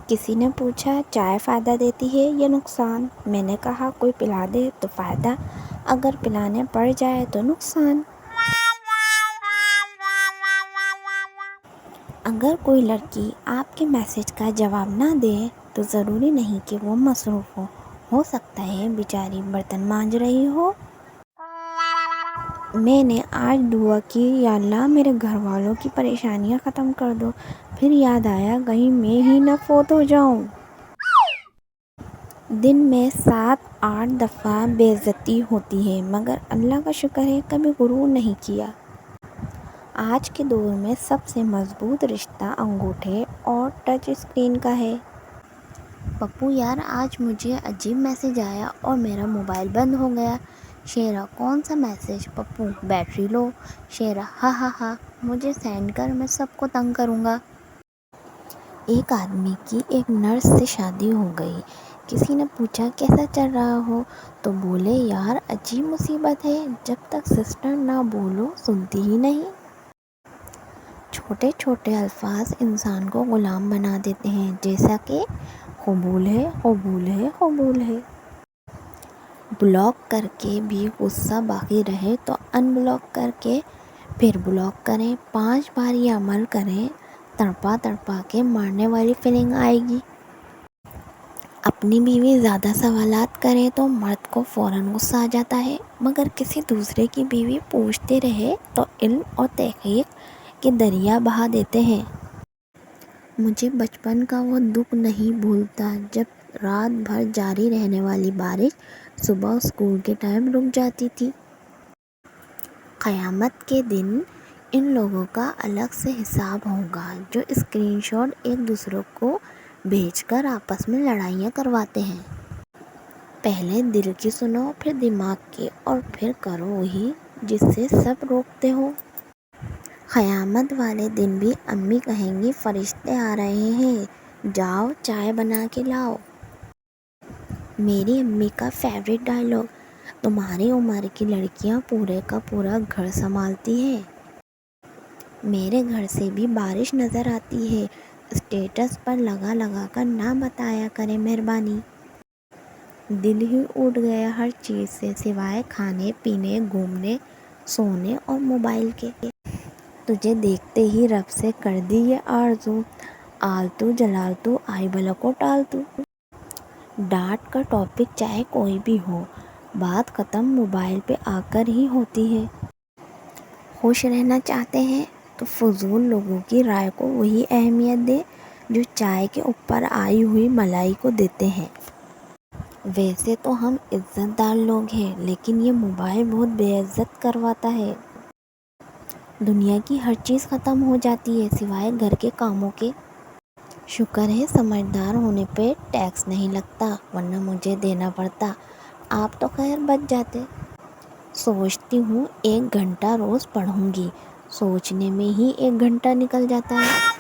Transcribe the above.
کسی نے پوچھا چائے فائدہ دیتی ہے یا نقصان؟ میں نے کہا کوئی پلا دے تو فائدہ، اگر پلانے پڑ جائے تو نقصان۔ اگر کوئی لڑکی آپ کے میسج کا جواب نہ دے تو ضروری نہیں کہ وہ مصروف ہو سکتا ہے بیچاری برتن مانج رہی ہو۔ میں نے آج دعا کی یا اللہ میرے گھر والوں کی پریشانیاں ختم کر دو، پھر یاد آیا کہیں میں ہی نہ فوت ہو جاؤں۔ دن میں 7-8 دفعہ بے عزتی ہوتی ہے مگر اللہ کا شکر ہے کبھی غرور نہیں کیا۔ آج کے دور میں سب سے مضبوط رشتہ انگوٹھے اور ٹچ اسکرین کا ہے۔ پپو یار آج مجھے عجیب میسج آیا اور میرا موبائل بند ہو گیا۔ شیرا کون سا میسج؟ پپو بیٹری لو۔ شیرا ہا ہا ہا، مجھے سینڈ کر، میں سب کو تنگ کروں گا۔ ایک آدمی کی ایک نرس سے شادی ہو گئی۔ کسی نے پوچھا کیسا چل رہا ہو تو بولے یار عجیب مصیبت ہے، جب تک سسٹر نہ بولو سنتی ہی نہیں۔ چھوٹے چھوٹے الفاظ انسان کو غلام بنا دیتے ہیں، جیسا کہ قبول ہے، قبول ہے، قبول ہے۔ بلاک کر کے بھی غصہ باقی رہے تو ان بلاک کر کے پھر بلاک کریں، 5 بار یہ عمل کریں، تڑپا تڑپا کے مارنے والی فیلنگ آئے گی۔ اپنی بیوی زیادہ سوالات کرے تو مرد کو فوراً غصہ آ جاتا ہے، مگر کسی دوسرے کی بیوی پوچھتے رہے تو علم اور تحقیق کے دریا بہا دیتے ہیں۔ مجھے بچپن کا وہ دکھ نہیں بھولتا جب رات بھر جاری رہنے والی بارش صبح اسکول کے ٹائم رک جاتی تھی۔ قیامت کے دن ان لوگوں کا الگ سے حساب ہوگا جو اسکرین شاٹ ایک دوسرے کو بھیج کر آپس میں لڑائیاں کرواتے ہیں۔ پہلے دل کی سنو، پھر دماغ کی، اور پھر کرو وہی جس سے سب روکتے ہو۔ قیامت والے دن بھی امی کہیں گی فرشتے آ رہے ہیں، جاؤ چائے بنا کے لاؤ۔ میری امی کا فیورٹ ڈائلاگ، تمہاری عمر کی لڑکیاں پورے کا پورا گھر سنبھالتی ہیں۔ میرے گھر سے بھی بارش نظر آتی ہے، اسٹیٹس پر لگا لگا کر نہ بتایا کریں مہربانی۔ دل ہی اٹھ گیا ہر چیز سے سوائے کھانے پینے، گھومنے، سونے اور موبائل کے۔ تجھے دیکھتے ہی رب سے کر دی یہ آرزو، آلتو جلالتو آئی بلا کو ٹالتو۔ ڈانٹ کا ٹاپک چاہے کوئی بھی ہو، بات ختم موبائل پہ آ کر ہی ہوتی ہے۔ خوش رہنا چاہتے ہیں تو فضول لوگوں کی رائے کو وہی اہمیت دیں جو چائے کے اوپر آئی ہوئی ملائی کو دیتے ہیں۔ ویسے تو ہم عزت دار لوگ ہیں لیکن یہ موبائل بہت بے عزت کرواتا ہے۔ دنیا کی ہر چیز ختم ہو جاتی ہے سوائے گھر کے کاموں کے۔ شکر ہے سمجھدار ہونے پہ ٹیکس نہیں لگتا ورنہ مجھے دینا پڑتا، آپ تو خیر بچ جاتے۔ سوچتی ہوں 1 گھنٹہ روز پڑھوں گی، سوچنے میں ہی 1 گھنٹہ نکل جاتا ہے۔